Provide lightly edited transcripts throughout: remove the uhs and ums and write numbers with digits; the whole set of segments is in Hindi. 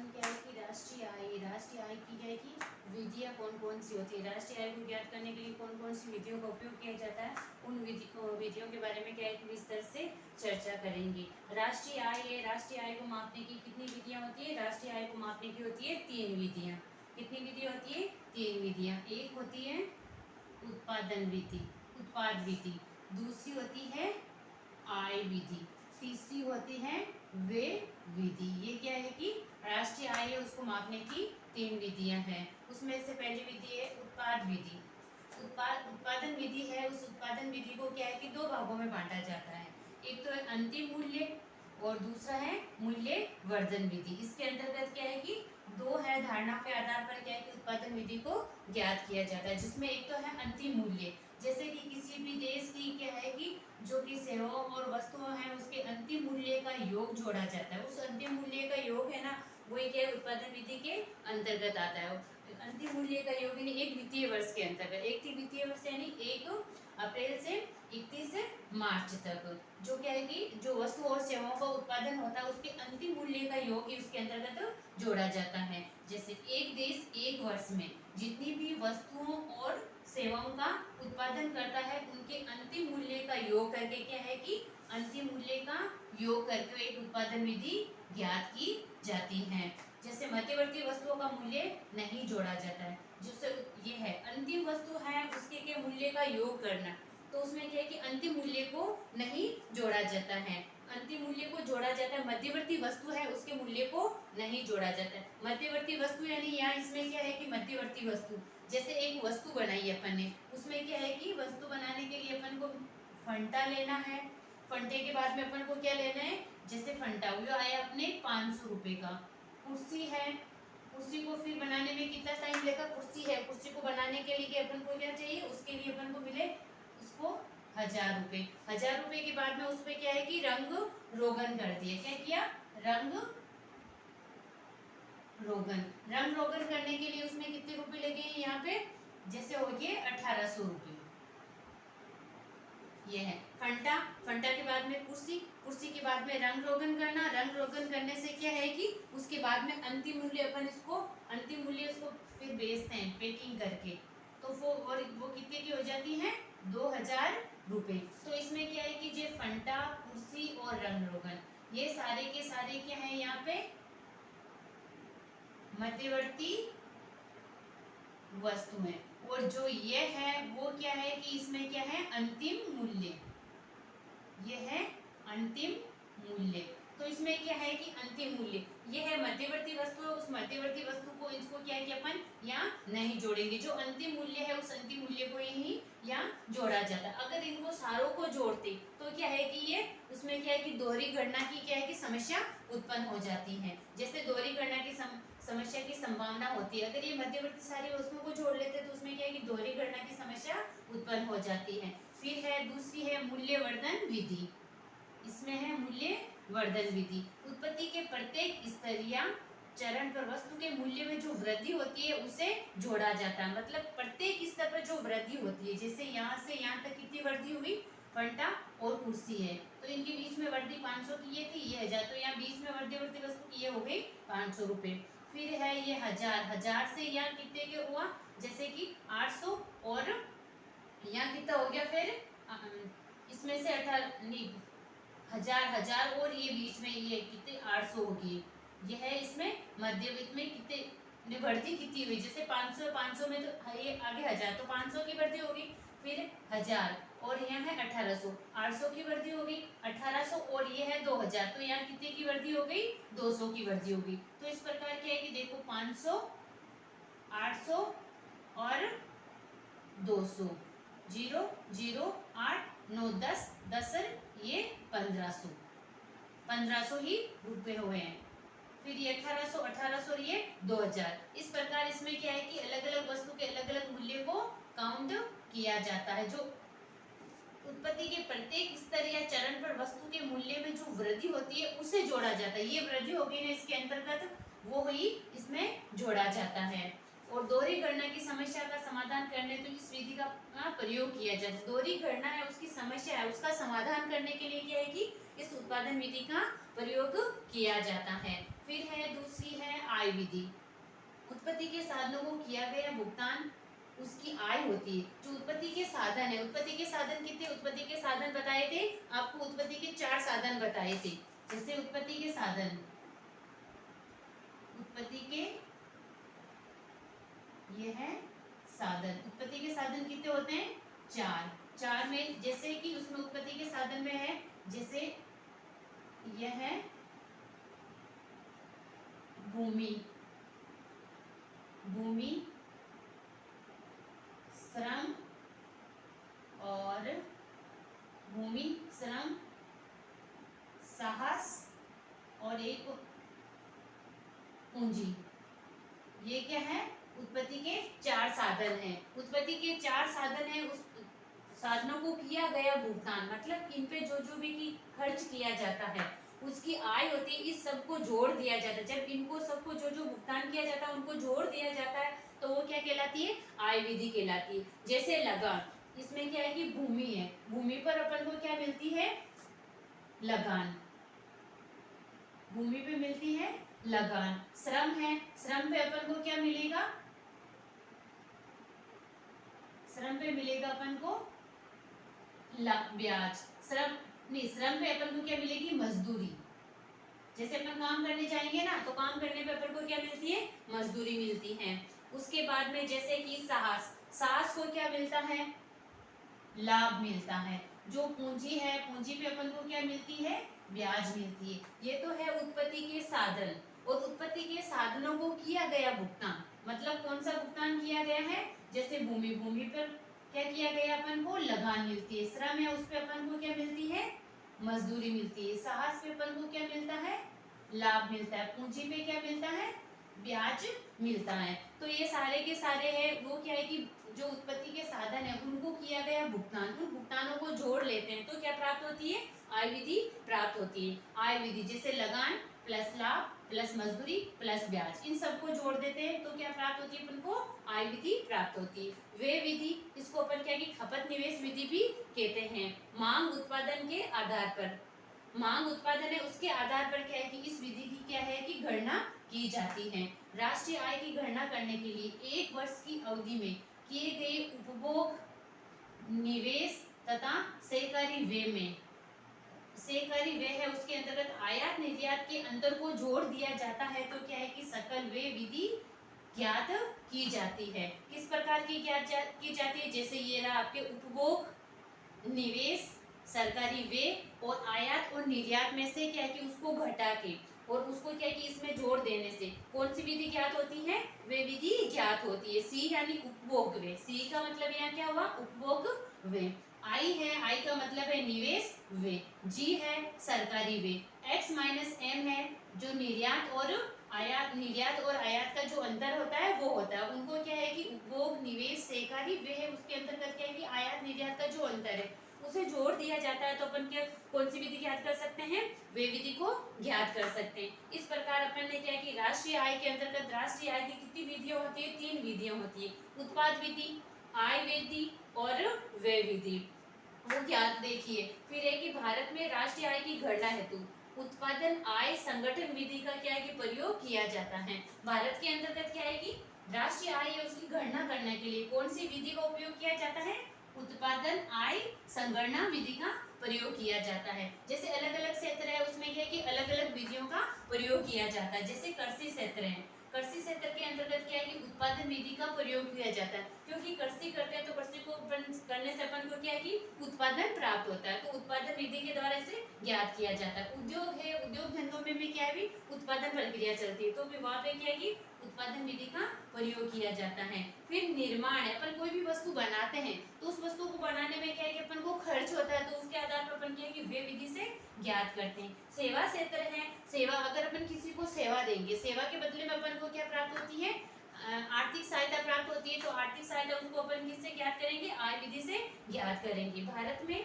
अपन क्या है कि राष्ट्रीय आय की क्या है कि विधियाँ कौन कौन सी होती है, राष्ट्रीय आय को ज्ञात करने के लिए कौन कौन सी विधियों का उपयोग किया जाता है, उन विधियों के बारे में क्या है कि विस्तार से चर्चा करेंगे। राष्ट्रीय आय को मापने की कितनी विधियाँ होती है? राष्ट्रीय आय को मापने की होती है 3 विधियाँ। कितनी विधि होती है? 3 विधियाँ। एक होती है उत्पाद विधि, दूसरी होती है आय विधि, तीसरी होती है व्यय विधि। ये क्या है कि राष्ट्रीय आय है उसको मापने की 3 विधियां हैं। उसमें से पहली विधि है उत्पाद विधि। उत्पादन विधि है, उस उत्पादन विधि को क्या है कि 2 भागों में बांटा जाता है। एक तो है अंतिम मूल्य और दूसरा है मूल्य वर्धन विधि। इसके अंतर्गत क्या है कि 2 है धारणा के आधार पर क्या है कि उत्पादन विधि को ज्ञात किया जाता है, जिसमें एक तो है अंतिम मूल्य, जैसे कि किसी भी देश की क्या है कि जो कि सेवाओं और वस्तुओं हैं उसके अंतिम मूल्य का योग जोड़ा जाता है। उस अंतिम मूल्य का योग है ना, वही क्या है उत्पादन विधि के अंतर्गत आता है। अंतिम मूल्य का योग यानी एक वित्तीय वर्ष के अंतर्गत, एक वित्तीय वर्ष यानी 1 अप्रैल से 31 मार्च तक जो क्या है कि जो वस्तु और सेवाओं का उत्पादन होता है उसके अंतिम मूल्य का योग ही उसके अंतर्गत जोड़ा जाता है। जैसे एक देश एक वर्ष में जितनी भी वस्तुओं और सेवाओं का उत्पादन करता है उनके अंतिम मूल्य का योग करके क्या है कि अंतिम मूल्य का योग करके एक उत्पादन विधि ज्ञात की जाती है। जैसे मध्यवर्ती वस्तुओं का मूल्य नहीं जोड़ा जाता है, जिससे ये है अंतिम वस्तु है उसके के मूल्य का योग करना, तो उसमें क्या है कि अंतिम मूल्य को नहीं जोड़ा जाता है, अंतिम मूल्य को जोड़ा जाता है। मध्यवर्ती वस्तु है उसके मूल्य को नहीं जोड़ा जाता है। मध्यवर्ती वस्तु यानी यहाँ इसमें क्या है कि मध्यवर्ती वस्तु, जैसे एक वस्तु बनाई अपन ने, उसमें क्या है कि वस्तु बनाने के लिए अपन को फंटा लेना है, फंटे के बाद में अपन को क्या लेना है, जैसे फंटा वो आया अपने 500 रुपए का। कुर्सी है, कुर्सी को फिर बनाने में कितना टाइम लेगा, कुर्सी है, कुर्सी को बनाने के लिए अपन को क्या चाहिए, उसके लिए अपन को मिले उसको 1000 रुपए। 1000 रुपए के बाद में उसपे क्या है कि रंग रोगन कर दिया, क्या किया, रंग रोगन करने के लिए उसमें कितने रुपए लगे हैं यहाँ पे, जैसे हो गए 1800 रुपए। ये है फंटा, फंटा के बाद में कुर्सी, कुर्सी के बाद में रंग रोगन करना, रंग रोगन करने से क्या है कि उसके बाद में अंतिम मूल्य अपन इसको अंतिम मूल्य इसको फिर बेचते हैं पैकिंग करके, तो वो कितने की हो जाती है, 2000 रुपए। तो इसमें क्या है कि जो फंटा, कुर्सी और रंग रोगन ये सारे के सारे क्या है यहाँ पे मध्यवर्ती वस्तु है, और जो ये है वो क्या है कि इसमें क्या है अंतिम मूल्य, ये है अंतिम मूल्य। तो इसमें क्या है कि अंतिम मूल्य ये है मध्यवर्ती वस्तु, उस मध्यवर्ती वस्तु को इसको क्या है कि अपन यहाँ नहीं जोड़ेंगे, जो अंतिम मूल्य है उस अंतिम मूल्य को यही यहाँ जोड़ा जाता है। अगर इनको सारों को जोड़ते तो क्या है कि ये उसमें क्या है कि दोहरी गणना की क्या है कि समस्या उत्पन्न हो जाती है। जैसे दोहरी गणना की समस्या की संभावना होती है, अगर ये मध्यवर्ती सारी वस्तुओं को जोड़ लेते तो उसमें क्या है कि दोहरी गणना की समस्या उत्पन्न हो जाती है। फिर है दूसरी है मूल्यवर्धन विधि, इसमें है मूल्य वर्धन विधि। उत्पत्ति के प्रत्येक स्तर या चरण पर वस्तु के मूल्य में जो वृद्धि होती है उसे जोड़ा जाता है, मतलब प्रत्येक स्तर पर जो वृद्धि होती है, जैसे यहाँ से यहाँ तक कितनी वृद्धि हुई, फंटा और कुर्सी है तो इनके बीच में वृद्धि 500 की ये थी, ये 1000, तो यहाँ बीच में मध्यवर्ती वस्तु की ये हो गई 500 रुपए। फिर है ये 1000 से यहाँ कितने के हुआ, जैसे कि 800, और यहाँ कितना हो गया फिर इसमें से 1000 और ये बीच में ये कितने 800 होगी, ये है इसमें मध्यवित्त में कितने वृद्धि कितनी हुई, जैसे 500 में तो ये आगे 1000 तो 500 की वृद्धि होगी, फिर 1000 और यहाँ है 1800, 800 की वृद्धि होगी 1800, और ये है 2000 तो यहाँ कितने की वृद्धि हो गई, 200 की वृद्धि होगी। तो इस प्रकार क्या है कि देखो 500, 800 और 200, 0 0 8 9 10 10 ये 1500 ही रुपए हुए हैं। फिर ये 1800 और ये 2000। इस प्रकार इसमें क्या है कि अलग अलग वस्तु के अलग अलग मूल्य को काउंट किया जाता है। जो उत्पत्ति के प्रत्येक स्तर या चरण पर वस्तु के मूल्य में जो वृद्धि होती है उसे जोड़ा जाता है। ये वृद्धि होगी ना इसके अंतर्गत, वो ही इसमें जोड़ा जाता है। और दोहरी गणना की समस्या का समाधान करने तो इस विधि का प्रयोग किया जाता है। दोहरी गणना है उसकी समस्या है उसका समाधान करने के लिए क्या है कि इस उत्पादन विधि का प्रयोग किया जाता है। फिर है दूसरी है आय विधि। उत्पत्ति के साधनों को किया गया भुगतान उसकी आय होती है। जो उत्पत्ति के साधन है, उत्पत्ति के साधन कितने, उत्पत्ति के साधन बताए थे आपको, उत्पत्ति के 4 साधन बताए थे। जैसे उत्पत्ति के साधन, उत्पत्ति के ये है साधन, उत्पत्ति के साधन कितने होते हैं, 4। 4 में जैसे कि उसमें उत्पत्ति के साधन में है, जैसे यह है भूमि, भूमि, श्रम और भूमि, श्रम, साहस और एक पूंजी। ये क्या है, उत्पत्ति के 4 साधन हैं। उत्पत्ति के 4 साधन हैं, उस साधनों को किया गया भुगतान, मतलब इन पे जो जो भी की खर्च किया जाता है उसकी आय होती है, इस सबको जोड़ दिया जाता है। जब इनको सबको जो जो भुगतान किया जाता है उनको जोड़ दिया जाता है तो वो क्या कहलाती है, आय विधि कहलाती है। जैसे लगान, इसमें क्या है कि भूमि है, भूमि पर अपन को क्या मिलती है, लगान, भूमि पे मिलती है लगान। श्रम है, श्रम पे अपन को क्या मिलेगा, श्रम पे मिलेगा अपन को ब्याज। श्रम नहीं, श्रम पे अपन को क्या मिलेगी, मजदूरी। जैसे अपन काम करने जाएंगे ना तो काम करने पे अपन को क्या मिलती है, मजदूरी मिलती है। उसके बाद में जैसे कि साहस, साहस को क्या मिलता है, लाभ मिलता है। जो पूंजी है, पूंजी पे अपन को क्या मिलती है, ब्याज मिलती है। ये तो है उत्पत्ति के साधन। और उत्पत्ति के साधनों को किया गया भुगतान, मतलब कौन सा भुगतान किया गया है, जैसे भूमि, भूमि पर क्या किया गया, अपन को लगान मिलती है। श्रम है, उस पे अपन को क्या मिलती है, मजदूरी मिलती है। साहस पे अपन को क्या मिलता है, लाभ मिलता है। पूंजी पे क्या मिलता है, ब्याज मिलता है। तो ये सारे के सारे है वो क्या है कि जो उत्पत्ति के साधन है उनको किया गया भुगतान, उन भुगतानों को जोड़ लेते हैं तो क्या प्राप्त होती है, आय विधि प्राप्त होती है। आय विधि जैसे लगान प्लस लाभ प्लस मजदूरी प्लस ब्याज, इन सबको जोड़ देते हैं तो क्या प्राप्त होती है, अपन को आय विधि प्राप्त होती है। वे विधि, इसको अपन क्या कि खपत निवेश विधि भी कहते हैं। मांग उत्पादन के आधार पर, मांग उत्पादन है उसके आधार पर क्या है कि इस विधि की क्या है कि गणना की जाती है। राष्ट्रीय आय की गणना करने के लिए 1 वर्ष की अवधि में किए गए उपभोग, निवेश तथा सहकारी व्यय में, सहकारी व्यय है उसके अंतर्गत आयात निर्यात के अंतर को जोड़ दिया जाता है तो क्या है कि सकल व्यय विधि ज्ञात की जाती है। किस प्रकार की ज्ञात की जाती है, जैसे ये रहा आपके उपभोग, निवेश, सरकारी व्यय और आयात और निर्यात में से क्या है कि उसको घटा के और उसको क्या है कि इसमें जोड़ देने से कौन सी विधि ज्ञात होती है, वे विधि ज्ञात होती है। सी यानी उपभोग व्यय, सी का मतलब यहाँ क्या हुआ, उपभोग व्यय। आई है, आई का मतलब है निवेश व्यय। जी है सरकारी व्यय। एक्स माइनस एम है जो निर्यात और आयात, निर्यात और आयात का जो अंतर होता है वो होता है। उनको क्या है कि उपभोग, निवेश, सहकारी व्यय है उसके अंतर्गत क्या है कि आयात निर्यात का जो अंतर है उसे जोड़ दिया जाता है तो अपन क्या कौन सी विधि ज्ञात कर सकते हैं, वे विधि को ज्ञात कर सकते हैं। इस प्रकार अपन ने क्या कि राष्ट्रीय आय के अंतर्गत राष्ट्रीय आय की कितनी विधियां होती है, 3 विधियां होती है, उत्पाद विधि, आय विधि और व्यय विधि। वो ज्ञात देखिए। फिर है कि भारत में राष्ट्रीय आय की गणना हेतु उत्पादन आय संगठन विधि का क्या है कि प्रयोग किया जाता है। भारत के अंतर्गत क्या है कि राष्ट्रीय आय है उसकी गणना करने के लिए कौन सी विधि का उपयोग किया जाता है, उत्पादन आय संगणना विधि का प्रयोग किया जाता है। जैसे अलग अलग क्षेत्र है उसमें क्या है कि अलग अलग विधियों का प्रयोग किया जाता है। जैसे कृषि क्षेत्र है, कृषि क्षेत्र के अंतर्गत क्या है कि उत्पादन विधि का प्रयोग किया जाता है क्योंकि कृषि करते हैं तो कृषि को करने से अपन को क्या है कि उत्पादन प्राप्त होता है तो उत्पादन विधि के द्वारा इसे ज्ञात किया जाता है। उद्योग है, उद्योग धंधों में भी क्या है भी उत्पादन प्रक्रिया चलती है तो वहाँ पे क्या है कि उत्पादन विधि का प्रयोग किया जाता है। फिर निर्माण है, अपन कोई भी वस्तु बनाते हैं तो उस वस्तु को बनाने में क्या है कि अपन को खर्च होता है तो उसके आधार पर अपन क्या है कि वे विधि से ज्ञात करते हैं। सेवा क्षेत्र है, सेवा अगर अपन किसी को सेवा देंगे, सेवा के बदले में अपन को क्या प्राप्त होती है, आर्थिक सहायता प्राप्त होती है तो आर्थिक सहायता उसको अपन किससे ज्ञात करेंगे, आय विधि से ज्ञात करेंगे। भारत में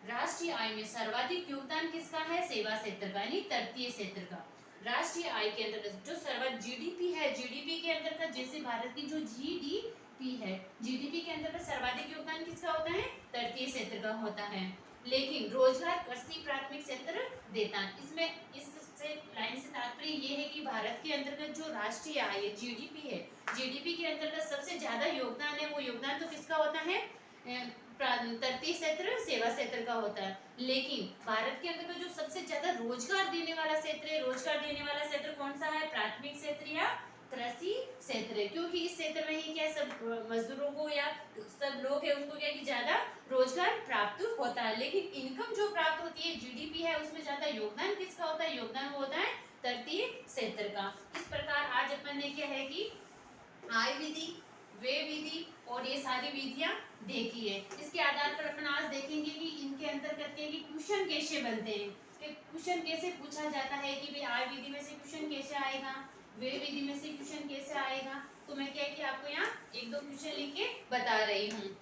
राष्ट्रीय आय में सर्वाधिक योगदान किसका है, सेवा क्षेत्र का यानी तृतीय क्षेत्र का। राष्ट्रीय आय के अंतर्गत जो सर्वाधिक जीडीपी है, जीडीपी के अंतर्गत जैसे भारत की जो जीडीपी है, जीडीपी के अंतर्गत सर्वाधिक योगदान किसका होता है, तृतीय क्षेत्र का होता है। लेकिन रोजगार कृषि प्राथमिक क्षेत्र देता है। इसमें इससे लाइन पॉइंट से तात्पर्य ये है कि भारत के अंतर्गत जो राष्ट्रीय आय है, जीडीपी है, जीडीपी के अंतर्गत सबसे ज्यादा योगदान है, वो योगदान तो किसका होता है? तृतीय क्षेत्र, सेवा क्षेत्र का होता है। लेकिन भारत के अंतर्गत जो सबसे ज्यादा रोजगार देने वाला क्षेत्र है, रोजगार देने वाला क्षेत्र कौन सा है? प्राथमिक क्षेत्र या कृषि क्षेत्र है, क्योंकि इस क्षेत्र में ही क्या सब मजदूरों को या सब लोग है उनको क्या कि ज्यादा रोजगार प्राप्त होता है। लेकिन इनकम जो प्राप्त होती है, जीडीपी है, उसमें ज्यादा योगदान किसका होता है? योगदान वो होता है तृतीय क्षेत्र का। इस प्रकार आज अपन ने क्या है कि आय विधि, व्यय विधि और ये सारी विधियां देखी है। इसके आधार पर अपन आज देखेंगे कि इनके अंतर्गत क्या कि क्वेश्चन कैसे बनते हैं, कि क्वेश्चन कैसे पूछा जाता है कि भाई आय विधि में से क्वेश्चन कैसे आएगा, व्यय विधि में से क्वेश्चन कैसे आएगा। तो मैं क्या कि आपको यहाँ एक दो क्वेश्चन लिख के बता रही हूँ।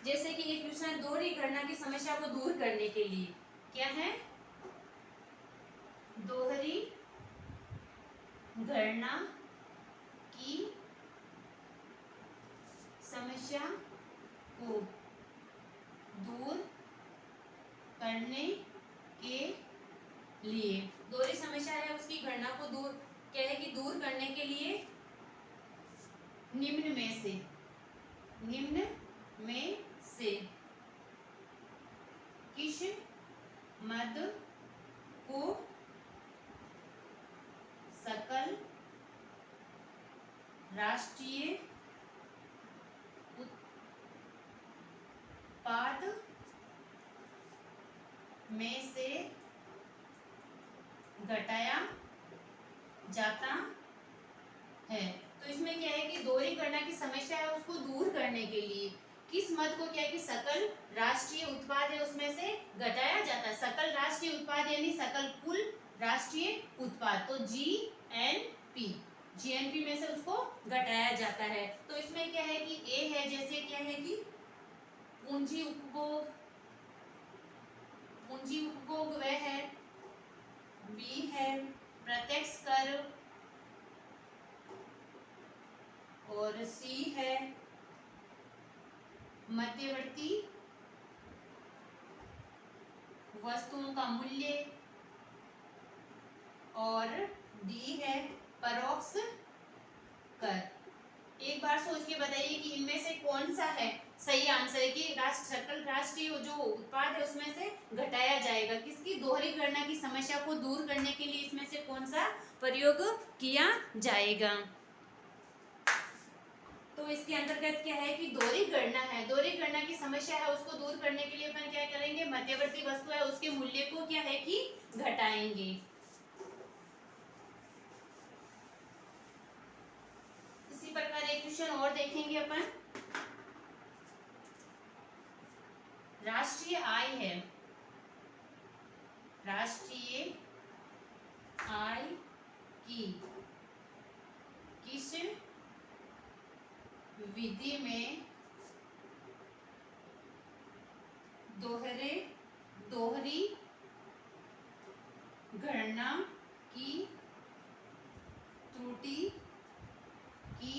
जैसे कि ये क्वेश्चन दोहरी गणना की समस्या को दूर करने के लिए क्या है? दोहरी गणना की समस्या को दूर करने के लिए, दोहरी समस्या है उसकी गणना को दूर क्या है कि दूर करने के लिए निम्न में से किस मद को सकल राष्ट्रीय उत्पाद में से घटाया जाता है। तो इसमें क्या है कि दोहरी गणना की समस्या है उसको दूर करने के लिए किस मद को क्या है कि सकल राष्ट्रीय उत्पाद है उसमें से घटाया जाता है। सकल राष्ट्रीय उत्पाद यानी सकल कुल राष्ट्रीय उत्पाद, तो जीएनपी में से उसको घटाया जाता है। तो इसमें क्या है कि ए है, जैसे क्या है कि पूंजी उपभोग वह है, बी है प्रत्यक्ष कर और सी है मध्यवर्ती वस्तुओं का मूल्य और डी है परोक्ष कर। एक बार सोच के बताइए कि इनमें से कौन सा है सही आंसर है कि सकल राष्ट्रीय जो उत्पाद है उसमें से घटाया जाएगा। किसकी? दोहरी गणना की समस्या को दूर करने के लिए इसमें से कौन सा प्रयोग किया जाएगा। तो इसके अंतर्गत क्या है कि दोहरी गणना है, दोहरी गणना की समस्या है उसको दूर करने के लिए अपन क्या करेंगे? मध्यवर्ती वस्तु है उसके मूल्य को क्या है कि घटाएंगे। इसी प्रकार एक क्वेश्चन और देखेंगे अपन। राष्ट्रीय आय है, राष्ट्रीय आय की किस विधि में दोहरी गणना की त्रुटि की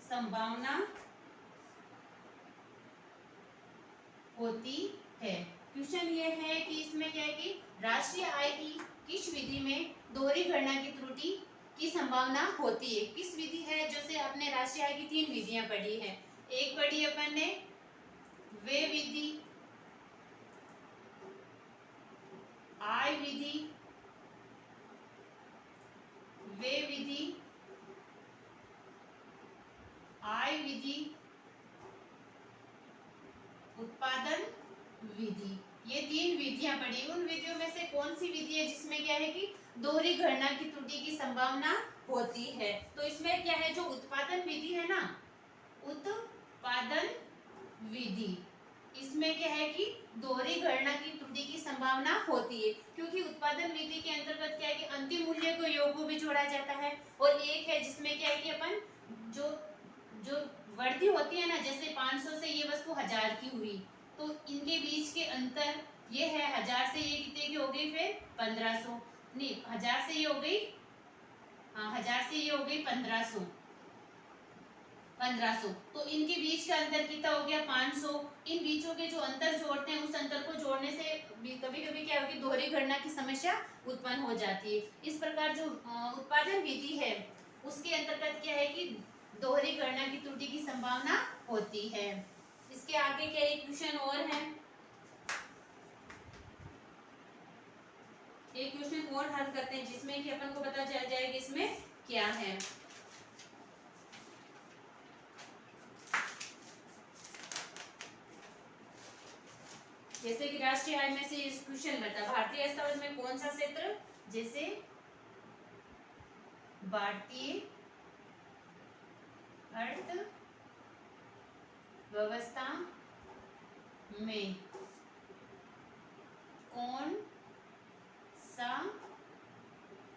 संभावना होती है। क्वेश्चन ये है कि इसमें क्या है कि राष्ट्रीय आय की किस विधि में दोहरी गणना की त्रुटि की संभावना होती है। किस विधि है? जैसे आपने राष्ट्रीय आय की 3 विधियां पढ़ी है। एक पढ़ी अपन ने व्यय विधि, आय विधि, व्यय विधि, आय विधि, उत्पादन विधि, ये 3 विधियां पढ़ी। उन विधियों में से कौन सी विधि है जिसमें क्या है कि दोहरी गणना की त्रुटि की संभावना होती है? तो इसमें क्या है, जो उत्पादन विधि है ना, उत्पादन विधि, इसमें क्या है कि दोहरी गणना की त्रुटि की संभावना होती है, क्योंकि उत्पादन विधि के अंतर्गत क्या है कि अंतिम मूल्य को योग को भी जोड़ा जाता है। और एक है जिसमें क्या है कि अपन जो वृद्धि होती है ना, जैसे 500 से ये वस्तु 1000 की हुई, तो इनके बीच के अंतर ये है 1000 से ये कितने की हो गई, फिर 1500, नहीं 1000 से ये हो गई, हाँ 1000 से ये हो गई 1500, 1500। तो इनके बीच का अंतर कितना हो गया 500। इन बीचों के जो अंतर जोड़ते हैं उस अंतर को जोड़ने से कभी कभी क्या होगी दोहरी गणना की समस्या उत्पन्न हो जाती है। इस प्रकार जो उत्पादन विधि है उसके अंतर्गत क्या है कि दोहरी गणना की त्रुटि की संभावना होती है। इसके आगे क्या एक क्वेश्चन और है, एक क्वेश्चन और हल करते हैं जिसमें कि अपन को पता चल जाएगा इसमें क्या है। जैसे कि राष्ट्रीय आय में से इस क्वेश्चन बता भारतीय अर्थव्यवस्था में कौन सा क्षेत्र, जैसे भारतीय अर्थव्यवस्था में कौन सा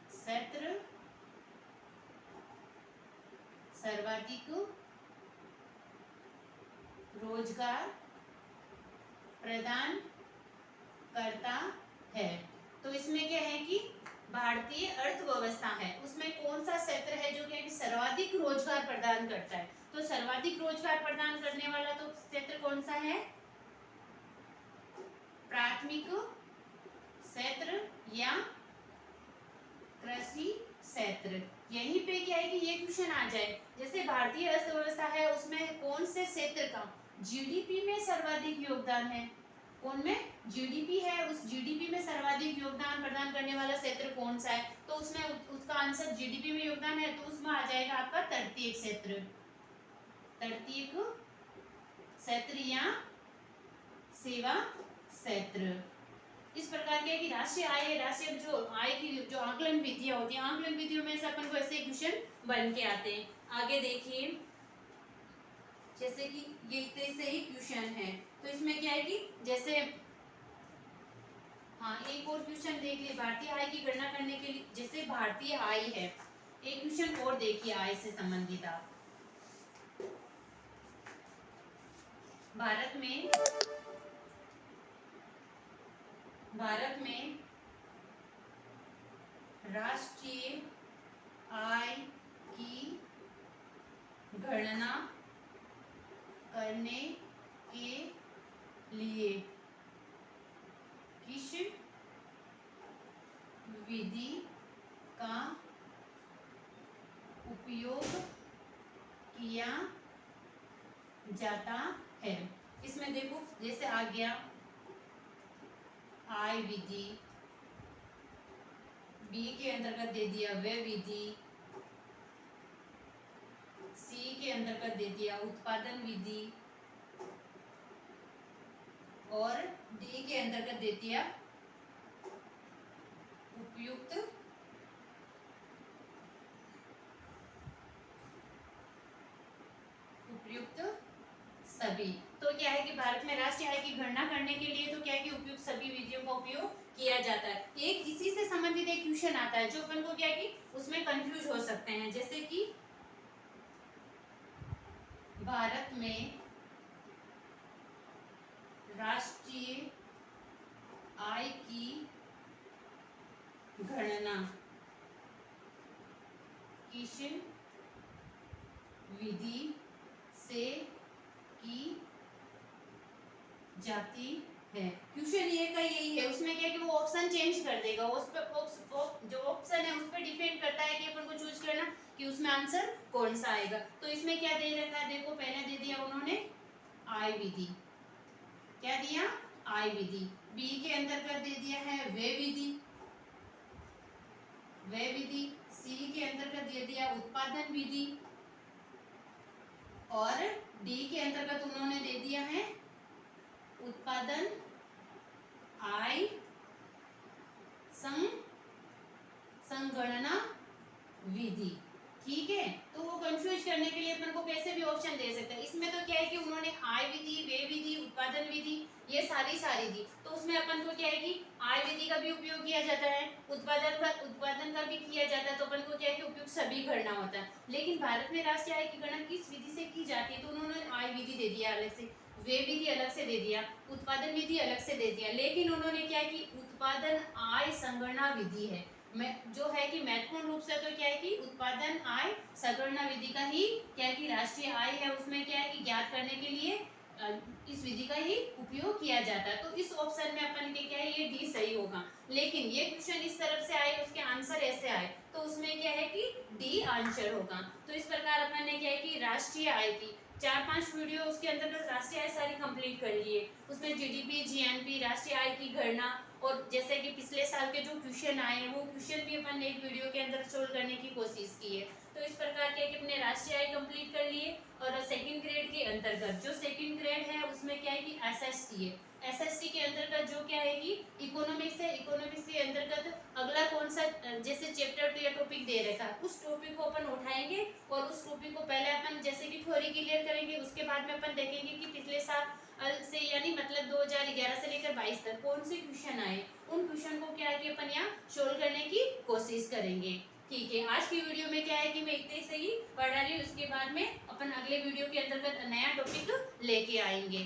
क्षेत्र सर्वाधिक रोजगार प्रदान करता है। तो इसमें क्या है कि भारतीय अर्थव्यवस्था है उसमें कौन सा क्षेत्र है जो कि सर्वाधिक रोजगार प्रदान करता है। तो सर्वाधिक रोजगार प्रदान करने वाला तो क्षेत्र कौन सा है, प्राथमिक क्षेत्र या कृषि क्षेत्र। यहीं पे क्या है कि ये क्वेश्चन आ जाए, जैसे भारतीय अर्थव्यवस्था है उसमें कौन से क्षेत्र का जीडीपी में सर्वाधिक योगदान है, कौन में जीडीपी है उस जीडीपी में सर्वाधिक योगदान प्रदान करने वाला क्षेत्र कौन सा है। तो उसमें उसका आंसर जीडीपी में योगदान है तो उसमें आ जाएगा आपका तृतीयक क्षेत्र, तृतीयक क्षेत्र या सेवा क्षेत्र। इस प्रकार के कि राष्ट्रीय आय है, राष्ट्रीय जो आय की जो आकलन विधियां होती हैं आकलन विधियों में से अपन को ऐसे क्वेश्चन बन के आते हैं। आगे देखिए जैसे कि ये से ही क्वेश्चन है तो इसमें क्या है कि जैसे हाँ एक और क्वेश्चन देख लिए भारतीय आय की गणना करने के लिए, जैसे भारतीय आय है एक क्वेश्चन और देखिए आय से संबंधित आप भारत में राष्ट्रीय आय की गणना करने के लिए किस विधि का उपयोग किया जाता है। इसमें देखो जैसे आ गया आय विधि, बी के अंतर्गत दे दिया व्यय विधि, सी के अंतर्गत दे दिया उत्पादन विधि और डी के अंतर्गत दे दिया उपयुक्त सभी। तो क्या है कि भारत में राष्ट्रीय आय की गणना करने के लिए तो क्या है कि उपयुक्त सभी विधियों का उपयोग किया जाता है। एक इसी से संबंधित एक क्वेश्चन आता है जो अपन को क्या है कि उसमें कंफ्यूज हो सकते हैं, जैसे कि भारत में राष्ट्रीय आय की गणना किस विधि से की जाती है। क्वेश्चन ये का यही है, उसमें क्या है कि वो ऑप्शन चेंज कर देगा, उस पर जो ऑप्शन है उस पर डिपेंड करता है कि अपन को चूज करना कि उसमें आंसर कौन सा आएगा। तो इसमें क्या दे रखा है देखो, पहले दे दिया उन्होंने आय विधि, क्या दिया आय विधि, बी के अंतर्गत दे दिया है व्यय विधि, व्यय विधि, सी के अंतर्गत दे दिया उत्पादन विधि और डी के अंतर्गत उन्होंने दे दिया है उत्पादन आय संगणना विधि। ठीक है, तो वो कंफ्यूज करने के लिए अपन को कैसे भी ऑप्शन दे सकते हैं। इसमें तो क्या है कि उन्होंने आय विधि, व्यय विधि, उत्पादन विधि ये सारी दी, तो उसमें अपन को क्या है कि आय विधि का भी उपयोग किया जाता है, उत्पादन का भी किया जाता है, तो अपन को क्या है कि उपयुक्त सभी गणना होता है। लेकिन भारत में राष्ट्रीय आय की गणना किस विधि से की जाती है, तो उन्होंने आय विधि दे दिया अलग से, व्यय विधि अलग से दे दिया, उत्पादन विधि अलग से दे दिया, लेकिन उन्होंने क्या कि उत्पादन आय संगणना विधि है जो है कि महत्वपूर्ण रूप से तो क्या है कि उत्पादन आय संगणना विधि का ही क्या है कि राष्ट्रीय आय है उसमें क्या है कि ज्ञात करने के लिए इस विधि का ही उपयोग किया जाता है। तो इस ऑप्शन में अपन के क्या है ये डी सही होगा। लेकिन ये क्वेश्चन इस तरफ से आए उसके आंसर ऐसे आए तो उसमें क्या है कि डी आंसर होगा। तो इस प्रकार अपन ने क्या है कि राष्ट्रीय आय की 4-5 वीडियो उसके अंतर्गत राष्ट्रीय आय सारी कंप्लीट कर लिए। उसमें जीडीपी, जीएनपी, राष्ट्रीय आय की गणना और जैसे कि पिछले साल के जो क्वेश्चन आए वो क्वेश्चन भी अपन एक वीडियो के अंदर सोल्व करने की कोशिश की है। तो इस प्रकार के अपने राष्ट्रीय आय कंप्लीट कर लिए। और सेकंड ग्रेड के अंतर्गत जो सेकंड ग्रेड है उसमें क्या है कि एसएसटी है। एसएसटी के अंतर्गत जो क्या है कि इकोनॉमिक्स है, इकोनॉमिक्स के अंतर्गत अगला कौन सा जैसे चैप्टर टू या टॉपिक दे रखा है उस टॉपिक को अपन उठाएंगे और उस टॉपिक को पहले अपन जैसे कि थ्योरी क्लियर करेंगे, उसके बाद में अपन देखेंगे कि पिछले साल से यानी मतलब 2011 से लेकर 22 तक कौन से क्वेश्चन आए, उन क्वेश्चन को क्या है कि अपन यहाँ सोल्व करने की कोशिश करेंगे। ठीक है, आज की वीडियो में क्या है कि मैं इतने ही सही पढ़ा रही हूँ, उसके बाद में अपन अगले वीडियो के अंतर्गत नया टॉपिक लेके आएंगे।